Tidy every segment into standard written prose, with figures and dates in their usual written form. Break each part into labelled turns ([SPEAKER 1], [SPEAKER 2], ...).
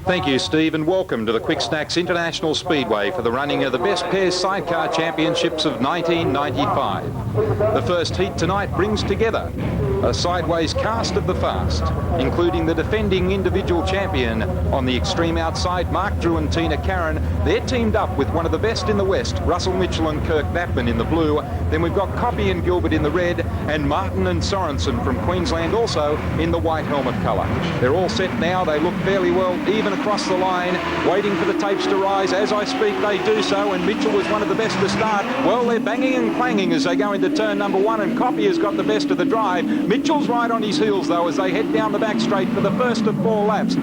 [SPEAKER 1] Thank you, Steve, and welcome to the Quick Snacks International Speedway for the running of the Best Pairs Sidecar Championships of 1995. The first heat tonight brings together a sideways cast of the fast, including the defending individual champion on the extreme outside, Mark Drew and Tina Karen. They're teamed up with one of the best in the West, Russell Mitchell and Kirk Bapman in the blue. Then we've got Copy and Gilbert in the red, and Martin and Sorensen from Queensland also in the white helmet colour. They're all set now. They look fairly well even across the line, waiting for the tapes to rise. As I speak, they do so, and Mitchell was one of the best to start. Well, they're banging and clanging as they go into turn number one, and Copy has got the best of the drive. Mitchell's right on his heels, though, as they head down the back straight for the first of 4 laps.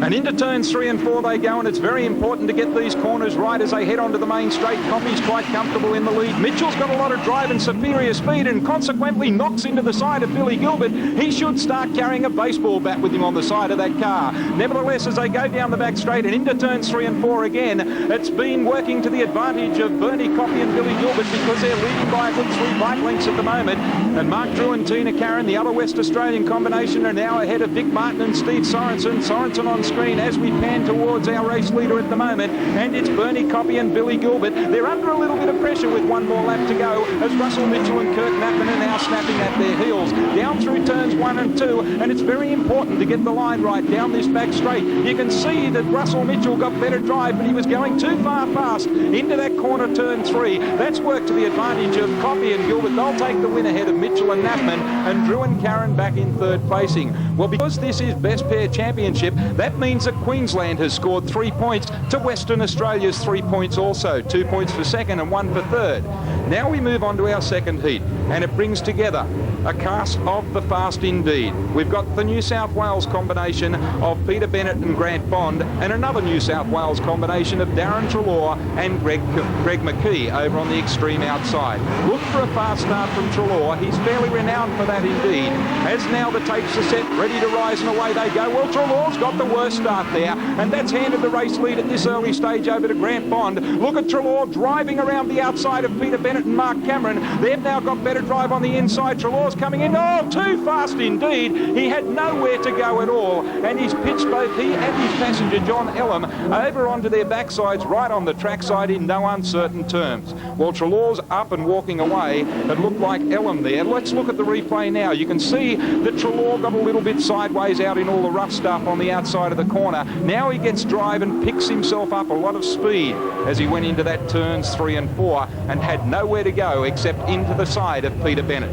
[SPEAKER 1] And into turns 3 and 4 they go, and it's very important to get these corners right as they head onto the main straight. Copy's quite comfortable in the lead. Mitchell's got a lot of drive and superior speed, and consequently knocks into the side of Billy Gilbert. He should start carrying a baseball bat with him on the side of that car. Nevertheless, as they go down the back straight and into turns 3 and 4 again, it's been working to the advantage of Bernie Copy and Billy Gilbert, because they're leading by a good 3 bike lengths at the moment. And Mark Drew and Tina Karen, the other West Australian combination, are now ahead of Vic Martin and Steve Sorensen. Sorensen on screen as we pan towards our race leader at the moment, and it's Bernie Copy and Billy Gilbert. They're under a little bit of pressure with 1 more lap to go, as Russell Mitchell and Kirk Bapman are now snapping at their heels down through turns 1 and 2, and it's very important to get the line right down this back straight. You can see that Russell Mitchell got better drive, but he was going too far fast into that corner turn 3. That's worked to the advantage of Copy and Gilbert. They'll take the win ahead of Mitchell and Knappman, and Drew and Karen back in 3rd placing. Well, because this is Best Pair Championship, that means that Queensland has scored 3 points to Western Australia's 3 points also. 2 points for second and 1 for third. Now we move on to our second heat, and it brings together a cast of the fast indeed. We've got the New South Wales combination of Peter Bennett and Grant Bond, and another New South Wales combination of Darren Treloar and Greg McKee over on the extreme outside. Look for a fast start from Treloar. He's fairly renowned for that indeed. As now the tapes are set, ready to rise, and away they go. Well, Treloar's got the worst start there, and that's handed the race lead at this early stage over to Grant Bond. Look at Treloar driving around the outside of Peter Bennett and Mark Cameron. They've now got better drive on the inside. Treloar's coming in. Oh, too fast indeed. He had nowhere to go at all, and he's pitched both he and his passenger John Ellum over onto their backsides right on the trackside in no uncertain terms. Well, Treloar's up and walking away. It looked like Ellum there. Let's look at the replay now. You can see that Treloar got a little bit sideways out in all the rough stuff on the outside of the corner. Now he gets drive and picks himself up a lot of speed as he went into that turns 3 and 4 and had nowhere to go except into the side of Peter Bennett.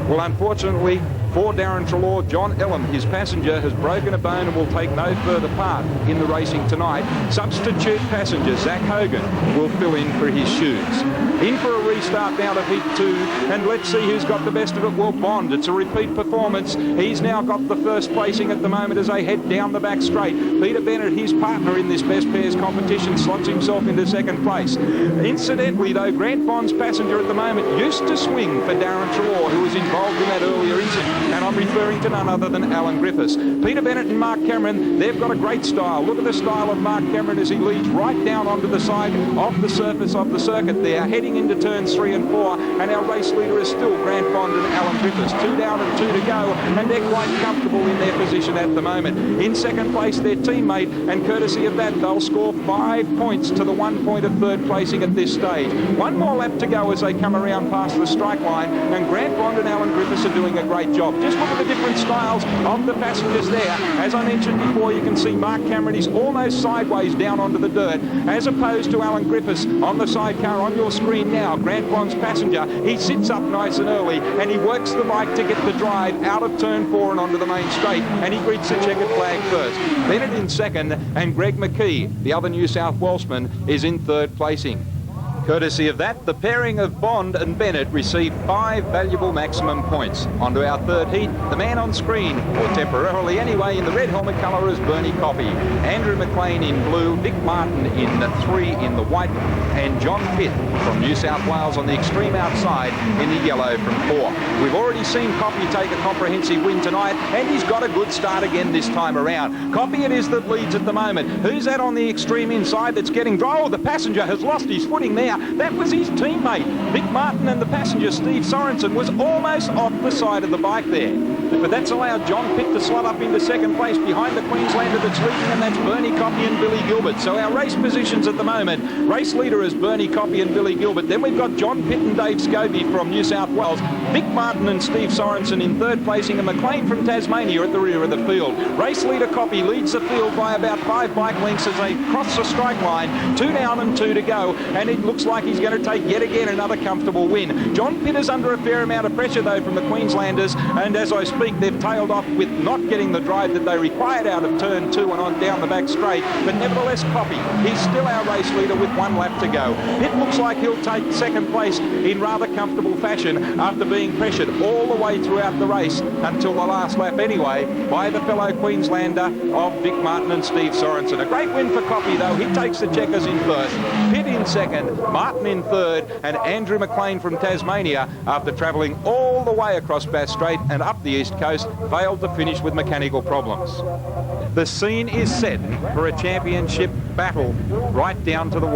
[SPEAKER 1] Well, unfortunately for Darren Treloar, John Ellum, his passenger, has broken a bone and will take no further part in the racing tonight. Substitute passenger Zach Hogan will fill in for his shoes. In for a restart now to heat 2, and let's see who's got the best of it. Well, Bond, it's a repeat performance. He's now got the first placing at the moment as they head down the back straight. Peter Bennett, his partner in this Best Pairs competition, slots himself into 2nd place. Incidentally, though, Grant Bond's passenger at the moment used to swing for Darren Treloar, who was involved in that earlier incident, and I'm referring to none other than Alan Griffiths. Peter Bennett and Mark Cameron, they've got a great style. Look at the style of Mark Cameron as he leads right down onto the side of the surface of the circuit there, heading into turns 3 and 4, and our race leader is still Grant Bond and Alan Griffiths. 2 down and 2 to go, and they're quite comfortable in their position at the moment. In 2nd place, their teammate, and courtesy of that, they'll score 5 points to the 1 point of 3rd placing at this stage. 1 more lap to go as they come around past the strike line, and Grant Bond and Alan Griffiths are doing a great job. Just look at the different styles of the passengers there. As I mentioned before, you can see Mark Cameron is almost sideways down onto the dirt, as opposed to Alan Griffiths on the sidecar on your screen now. Grant Bond's passenger, he sits up nice and early, and he works the bike to get the drive out of turn 4 and onto the main straight, and he greets the checkered flag first. Bennett in 2nd, and Greg McKee, the other New South Welshman, is in 3rd placing. Courtesy of that, the pairing of Bond and Bennett received 5 valuable maximum points. Onto our 3rd heat, the man on screen, or temporarily anyway, in the red helmet colour is Bernie Copy. Andrew Mcclain in blue, Vic Martin in the 3 in the white, and John Pitt from New South Wales on the extreme outside in the yellow from 4. We've already seen Copy take a comprehensive win tonight, and he's got a good start again this time around. Copy it is that leads at the moment. Who's that on the extreme inside that's getting... Oh, the passenger has lost his footing there. Now, that was his teammate, Vic Martin, and the passenger, Steve Sorensen, was almost off the side of the bike there. But that's allowed John Pitt to slot up into second place behind the Queenslander that's leading, and that's Bernie Coppy and Billy Gilbert. So our race positions at the moment, race leader is Bernie Coppy and Billy Gilbert. Then we've got John Pitt and Dave Scobie from New South Wales, Vic Martin and Steve Sorensen in third placing, and Mcclain from Tasmania at the rear of the field. Race leader Coppy leads the field by about 5 bike lengths as they cross the strike line. 2 down and 2 to go, and it looks like he's going to take yet again another comfortable win. John Pitt is under a fair amount of pressure though from the Queenslanders, and as I speak they've tailed off with not getting the drive that they required out of turn 2 and on down the back straight. But nevertheless, Coppy, he's still our race leader with 1 lap to go. It looks like he'll take second place in rather comfortable fashion after being pressured all the way throughout the race until the last lap anyway by the fellow Queenslander of Vic Martin and Steve Sorensen. A great win for Coppy though. He takes the checkers in first, Pitt in second, Martin in third, and Andrew Mcclain from Tasmania, after travelling all the way across Bass Strait and up the east coast, failed to finish with mechanical problems. The scene is set for a championship battle right down to the